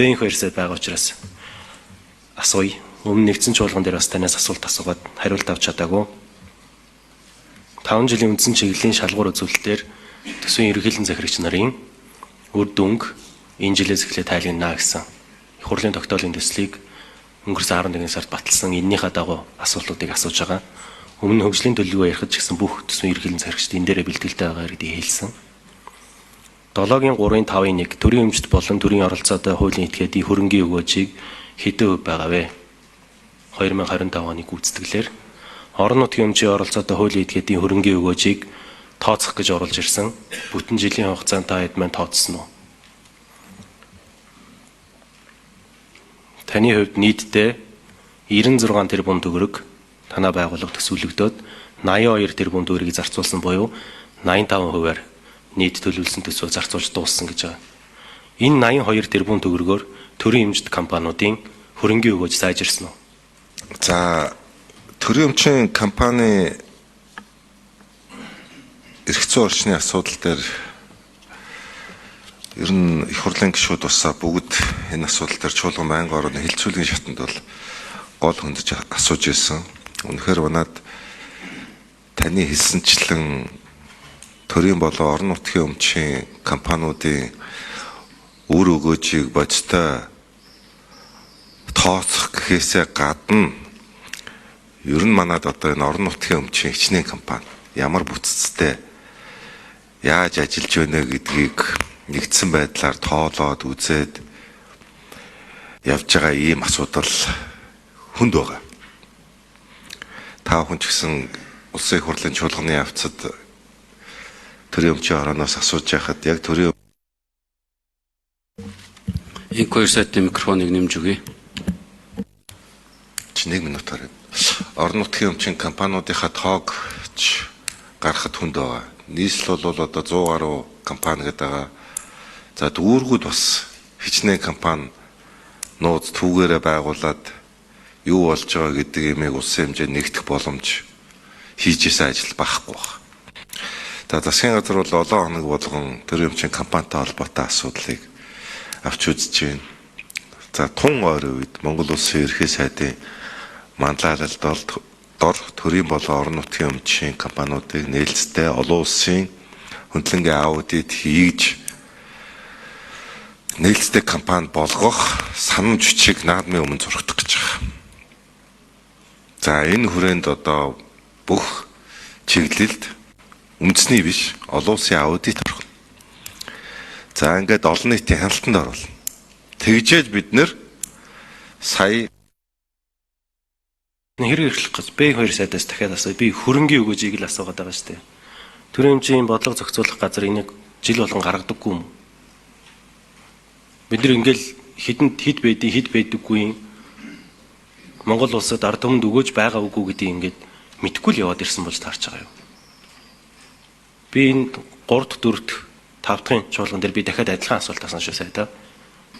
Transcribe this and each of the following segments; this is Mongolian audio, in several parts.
Бээнх 2 сая байгаа учраас асууя. Өмнө нэгдсэн чуулган дээр бас танаас асуулт асуугаад хариулт авч чадаагүй. 5 жилийн үндсэн чиглэлийн шалгуур үзүүлэлтээр төсвийн ерөнхийлөн захирагч нарын үр дүнг энэ жилээс эхлээд тайлгнана гэсэн их хурлын тогтоолын төслийг өнгөрсөн 11 сард баталсан. Эннийхээ дагуу асуултуудыг асууж байгаа. Өмнө хөгжлийн төлөвлөгөө ярихад ч гэсэн бүх төсвийн ерөнхийлөн захирагчид энэ дээрээ бэлтгэлтэй байгаа гэдгийг хэлсэн. 7-гийн 3-ын 5-ын 1 төрийн өмчт болон төрийн оролцоотой хуулийн этгээдийн хөрөнгийн өгөөжийг хэдэн хувь байгаа вэ? 2025 оны гүйцэтгэлээр орон нутгийн өмчийн оролцоотой хуулийн этгээдийн хөрөнгийн өгөөжийг тооцох гэж оруулж ирсэн. Бүтэн жилийн хугацаанд та хэд маань тооцсон уу? Таны хувьд нийтдээ 96 тэрбум төгрөг танай байгууллага төсвөлөгдөөд 82 тэрбум төгрөгийг зарцуулсан буюу 85%-аар нийт төлөвлөсөн төсвөө зарцуулж дууссан гэж байгаа. Энэ 82 тэрбум төгрөгөөр төрийн эмчит компаниудын хөрөнгийн өгөөж сайжирсан уу? За, төрийн өмчийн компани эрх зүйн орчны асуудал дээр ер нь их хурлын гишүүд бусаа бүгд энэ асуудал дээр чуулган байнгын орны хилцүүлгийн шатанд бол гол хөндөж асууж ирсэн. Үнэхээр манад таны хэлсэнчлэн төрийн болон орон нутгийн өмчийн компаниудын үр өгөөжийг бодтой тооцох гэхээсээ гадна ер нь манад одоо энэ орон нутгийн өмчийн хичнээн компани ямар бүтцтэй яаж ажиллаж байна гэдгийг нэгдсэн байдлаар тоолоод үзээд явж байгаа ийм асуудал хүнд байгаа. Та хүн ч гэсэн улсын их хурлын чуулганы явцад төрийн өмчийн орооноос асууж байхад яг төрийн Энх 2 саяны микрофоныг нэмж өгье. 1 минутаар орон нутгийн өмчийн компаниудынхаа тоог гаргахад хүнд байгаа. Нийслэл бол одоо 100 гаруй компани гэдэг байгаа. За дүүргүүд бас хичнээн компани нууц түүгээрээ байгуулад юу болж байгаа гэдэг юмыг улсын хэмжээнд нэгтгэх боломж хийж исэн ажил багхгүй байна. За засгийн газар бол олон хоног болгон төрийн өмчийн компанитай холбоотой асуудлыг авч үзэж байна. За тун ойрын үед Монгол Улсын ерхий сайдын манлайлалд дор төрийн болон орон нутгийн өмчийн компаниудыг нээлттэй олон улсын хөндлөнгийн аудит хийж нээлттэй компани болгох санамж бичиг наадмын өмнө зурагдах гэж байгаа. За энэ хүрээнд одоо бүх чиглэлд үндэсний биш олон улсын аудит орох. За ингээд олон нийтийн хяналтанд оруулна. Тэгжээж бид нэр сая хэрэг эрхлэх гэж Б2 сайдаас дахиад асууя. Би хөрөнгийн өгөөжийг л асуугаад байгаа шүү дээ. Төрийн эмчийн бодлого зохицуулах газар энийг жил болгон гаргадаггүй юм. Бид нар ингээл хэд байдаггүй Монгол улсад ард түмэнд өгөөж байгаа үгүй гэдгийг ингээд мэдгүй л яваад ирсэн болж таарч байгаа юу. Би энэ 3-р, 4-р, 5-дахын чуулган дээр би дахиад адилхан асуулт асуусан шүү сайдаа.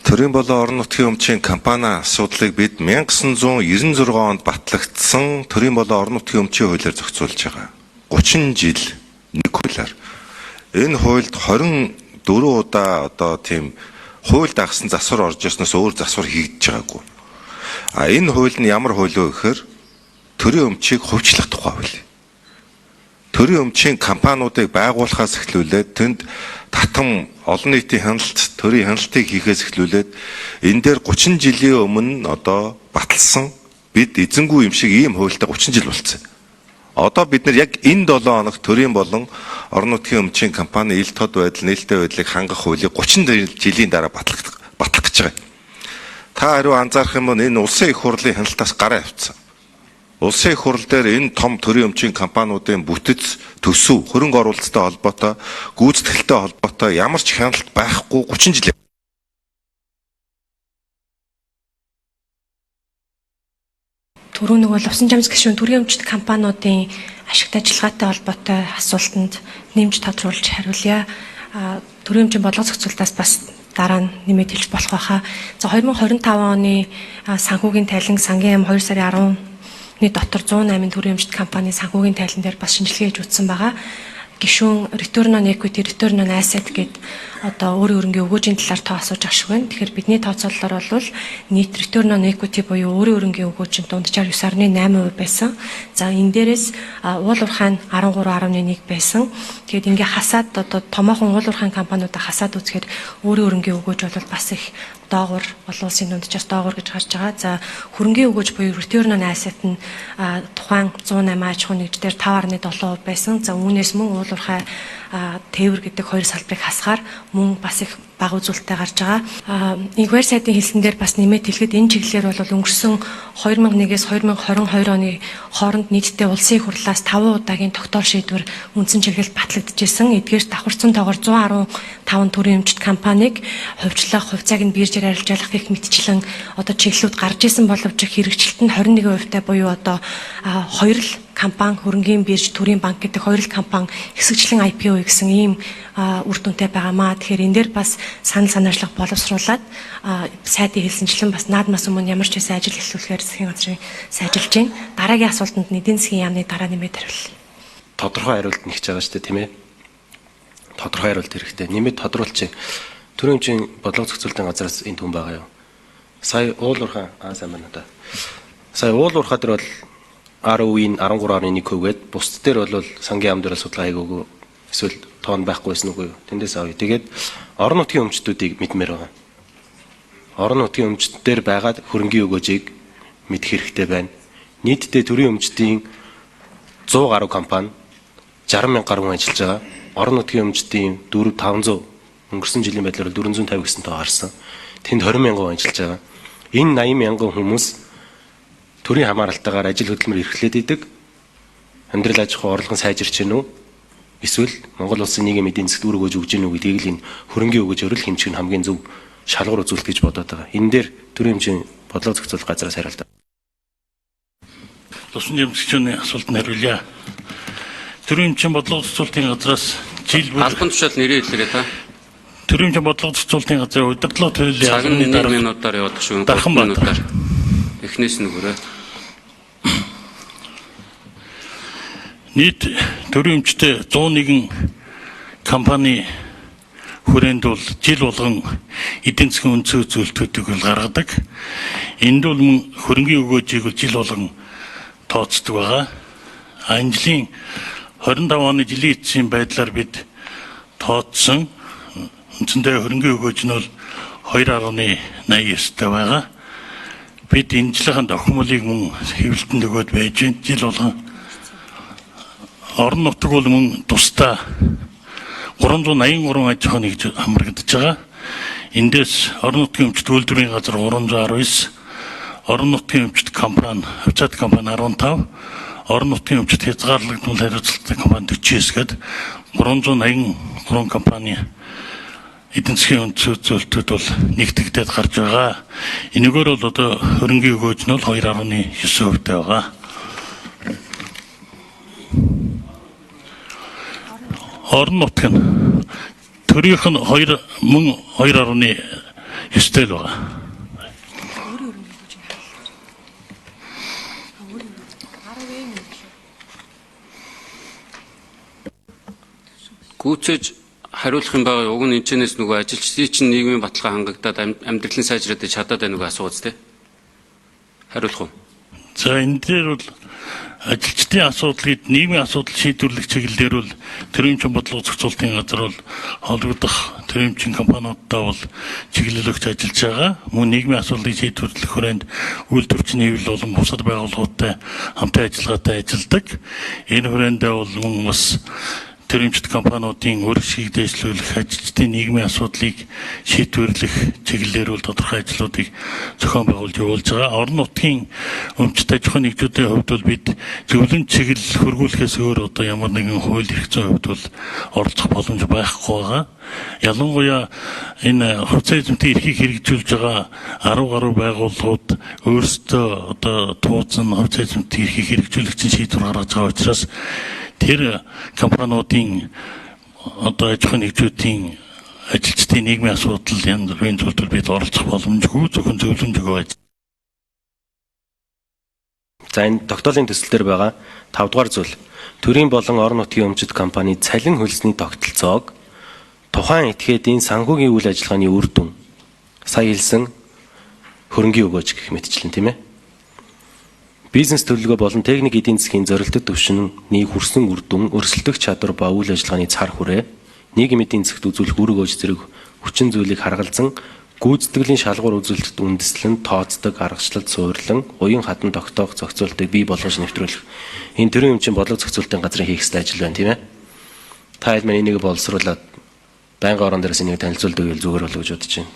төрийн болон орон нутгийн өмчийн компани асуудлыг бид 1996 онд батлагдсан төрийн болон орон нутгийн өмчийн хуулиар зохицуулж байгаа. 30 жил нэг хуулиар. Энэ хуульд 24 удаа одоо тийм хууль дагсан засвар орж ирснээс өөр засвар хийгдэж байгаагүй. А энэ хууль нь ямар хууль вэ гэхээр төрийн өмчийг хувьчлах тухай хууль. Төрийн өмчийн компаниудыг байгуулахаас эхлүүлээд тэнд татам олон нийтийн хяналт, төрийн хяналтыг хийхээс эхлүүлээд энэ дээр 30 жилийн өмнө одоо баталсан бид эзэнгүй юм шиг ийм хуультай 30 жил болсон. Одоо бид нар яг энэ 7 хоног төрийн болон орон нутгийн өмчийн компани ил тод байдал, нээлттэй байдлыг хангах хуулийг 30 жилийн дараа батлах гэж байгаа. Та хариу анзаарах юм бол энэ улсын их хурлын хяналтаас гараа явцсан. Улсын их хурл дээр энэ том төрийн өмчийн компаниудын бүтэц, төсөв, хөрөнгө оруулалттай холбоотой, гүйцэтгэлтэй холбоотой ямар ч хяналт байхгүй 30 жил. Түрүү нэг бол усан жамс гишүүн төрийн өмчт компаниудын ашигт ажиллагаатай холбоотой асуултанд нэмж тодруулж хариулъя. Төрийн өмчийн бодлого зохицуулалтаас бас дараа нь нэмээд хэлж болох байхаа. За 2025 оны санхүүгийн тайлан сангийн 2 сарын 10-ны дотор 108 төрийн өмчт компани санхүүгийн тайлан дээр бас шинжилгээ хийж үзсэн байгаа. гишүүн return on equity, return on asset гэд одоо өөрийн өрнгийн өгөөжийн талаар тоо асууж байгаа шүү байна. Тэгэхээр бидний тооцоололоор бол нийт return on equity буюу өөрийн өрнгийн өгөөжийн дунджаар 9.8% байсан. За энэ дээрээс уул уурхай нь 13.1 байсан. Тэгээд ингээ хасаад одоо томоохон уул уурхай компаниудаа хасаад үзэхээр өөрийн өрнгийн өгөөж бол бас их доогуур олон улсын дунджаас доогуур гэж гарч байгаа. За хөрөнгийн өгөөж буюу return on asset нь тухайн 108 аж ахуйн нэгжээр 5.7% байсан. За үүнээс мөн уул уурхай тээвэр гэдэг хоёр салбарыг хасгаар мөн бас их бага үзүүлэлттэй гарч байгаа. Инквайр сайдын хэлсэн дээр бас нэмээд хэлэхэд энэ чиглэлээр бол өнгөрсөн 2001-ээс 2022 оны хооронд нийтдээ улсын хурлаас 5 удаагийн тогтоол шийдвэр үндсэн чиглэлд батлагдчихсэн. Эдгээр давхарцсан тоогоор 115 төрийн өмчт компанийг хувьчлах, хувьцааг нь биржээр арилжуулах гэх мэтчлэн одоо чиглэлүүд гарч исэн боловч хэрэгжилт нь 21% таа буюу одоо хоёр л компани хөрөнгийн бирж төрийн банк гэдэг хоёр л компани хэсэгчлэн IPO гэсэн ийм үр дүнтэй байгаамаа. Тэгэхээр энэ дээр бас санал санаачлах боловсруулад сайдын хэлсэнчлэн бас наадмаас өмнө ямар ч байсан ажил эхлүүлэхээр засгийн газрын сайжилж байна. Дараагийн асуултанд эдийн засгийн яамны дараа нэмээд хариулъя. Тодорхой хариулт нэгж байгаа шүү дээ, тийм ээ. Тодорхой хариулт хэрэгтэй. Нэмээд тодруулчих. Төрийн өмчийн бодлого зохицуулалтын газраас энэ түн байгаа юу? Сая уул уурхай сайн байна да. Сая уул уурхай дээр бол ROE-ийн 13.1% гээд бусд дээр бол сангийн яам дээр судалгаа хийгээгүй эсвэл тоон байхгүй байсан үгүй юу? Тэндээс авъя. Тэгээд орон нутгийн өмчтүүдийг мэдмээр байгаа. Орон нутгийн өмчтдөр байгаад хөрөнгийн өгөөжийг мэдэх хэрэгтэй байна. Нийтдээ төрийн өмчтийн 100 гаруй компани 60,000 гаруй хүн ажиллаж байгаа. Орон нутгийн өмчтийн 400-500 өнгөрсөн жилийн байдлаар 450 гэсэн тоо гарсан. Тэнд 20,000 хүн ажиллаж байгаа. Энэ 80,000 хүмүүс төрийн хамааралтайгаар ажил хөдөлмөр эрхлээд идэг. Амьдрал аж ахуй орлогын сайжирч гэнэ үү? Эсвэл Монгол улсын нийгмийн эдийн засгт үр өгөөж өгж гэнэ үү гэдгийг л энэ хөрөнгийн өгөөж өрөл хэмжих нь хамгийн зөв шалгуур үзүүлэлт гэж бодоод байгаа. Энэ дээр төрийн хэмжээний бодлого зохицуулах газраас хариулт. Тусан жимсгчний асуултанд хариулъя. Төрийн хэмжээний бодлого зохицуулалтын газраас жил бүр Албан тушаал нэрээ хэлээрэй та. Төрийн хэмжээний бодлого зохицуулалтын газрын удирдлага төлөөллийн Цаг нь албаны 1 минутаар явуулах шүү. Дархан минутаар. Эхнээс нь өгөөрэй. нийт төрийн өмчтэй 101 компани хүрээнд бол жил болгон эдийн засгийн үндсэн үзүүлэлтүүдийг бол гаргадаг. Энд бол мөн хөрөнгийн өгөөжийг бол жил болгон тооцдог байгаа. Энэ жилийн 25 оны жилийн эцсийн байдлаар бид тооцсон үндсэндээ хөрөнгийн өгөөж нь бол 2.89-тэй байгаа. Бид энэ жилийн тохиомлыг мөн хэвлэлтэнд өгөөд байж байна. Жил болгон орон нутаг бол мөн тусдаа 383 аж ахуй нэгж хамрагдаж байгаа. Эндээс орон нутгийн өмчт үйлдвэрийн газар 319, орон нутгийн өмчт компани, хувьцаат компани 15, орон нутгийн өмчт хязгаарлагдмал хариуцлагатай компани 49 гээд 383 компани эдийн засгийн үндсэн үзүүлэлтүүд бол нэгтгэгдээд гарч байгаа. Энэгээр бол одоо хөрөнгийн өгөөж нь бол 2.9% таа байгаа. Орон нутг нь төрийнх нь 2.9-тэй л байгаа. Гүйцээж хариулах юм байгаа. Уг нь энэчнээс нөгөө ажилчдын чинь нийгмийн баталгаа хангагдаад амьдралын сайжраад чадаад байна нөгөө асуугац тий. Хариулах уу? За энэ дээр бол ажилчдын асуудлыг нийгмийн асуудал шийдвэрлэх чиглэлээр бол төрийн хэмжээний бодлого зохицуулалтын газар бол холбогдох төрийн хэмжээний компаниудтай бол чиглэл өгч ажиллаж байгаа. Мөн нийгмийн асуудлыг шийдвэрлэх хүрээнд үйлдвэрчний хэвлэл болон бусад байгууллагуудтай хамтын ажиллагаатай ажилладаг. Энэ хүрээндээ бол мөн бас төрийн хэмжээний компаниудын өргөшгийг дэвшлүүлэх, ажилчдын нийгмийн асуудлыг шийдвэрлэх чиглэлээр бол тодорхой ажлуудыг зохион байгуулж явуулж байгаа. Орон нутгийн өмчт аж ахуйн нэгжүүдийн хувьд бол бид зөвлөн чиглэл хөргүүлэхээс өөр одоо ямар нэгэн хууль эрх зүйн хувьд бол оролцох боломж байхгүй байгаа. Ялангуяа энэ хувьцаа эзэмтийн эрхийг хэрэгжүүлж байгаа 10 гаруй байгууллагууд өөрсдөө одоо тууцсан хувьцаа эзэмтийн эрхийг хэрэгжүүлэгчийн шийдвэр гаргаж байгаа учраас тэр компаниудын одоо аж ахуйн нэгжүүдийн ажилчдын нийгмийн асуудал янз бүрийн зүйлд бид оролцох боломжгүй зөвхөн зөвлөмж өгөө. За энэ тогтоолын төсөл дээр байгаа 5 дугаар зүйл. Төрийн болон орон нутгийн өмчит компани цалин хөлсний тогтолцоог тухайн этгээдийн санхүүгийн үйл ажиллагааны үр дүн сая хэлсэн хөрөнгийн өгөөж гэх мэтчлэн тийм ээ. Бизнес төлөвлөгөө болон техник эдийн засгийн зорилттой түвшинний хүрсэн үр дүн, өрсөлдөх чадвар ба үйл ажиллагааны цар хүрээ, нийгэм эдийн засгт үзүүлэх үр өгөөж зэрэг хүчин зүйлийг харгалзан гүйцэтгэлийн шалгуур үзүүлэлтэд үндэслэн тооцдог аргачлалд суурлан уян хатан тогтоох зохицуултыг бий болгож нэвтрүүлэх. Энэ төрийн өмчийн бодлого зохицуулалтын газрын хийх ёстой ажил байна тийм ээ. Та хэд маань энийг боловсруулад байнгын орон дээрээс энийг танилцуулдаг байл зүгээр болов гэж бодож байна.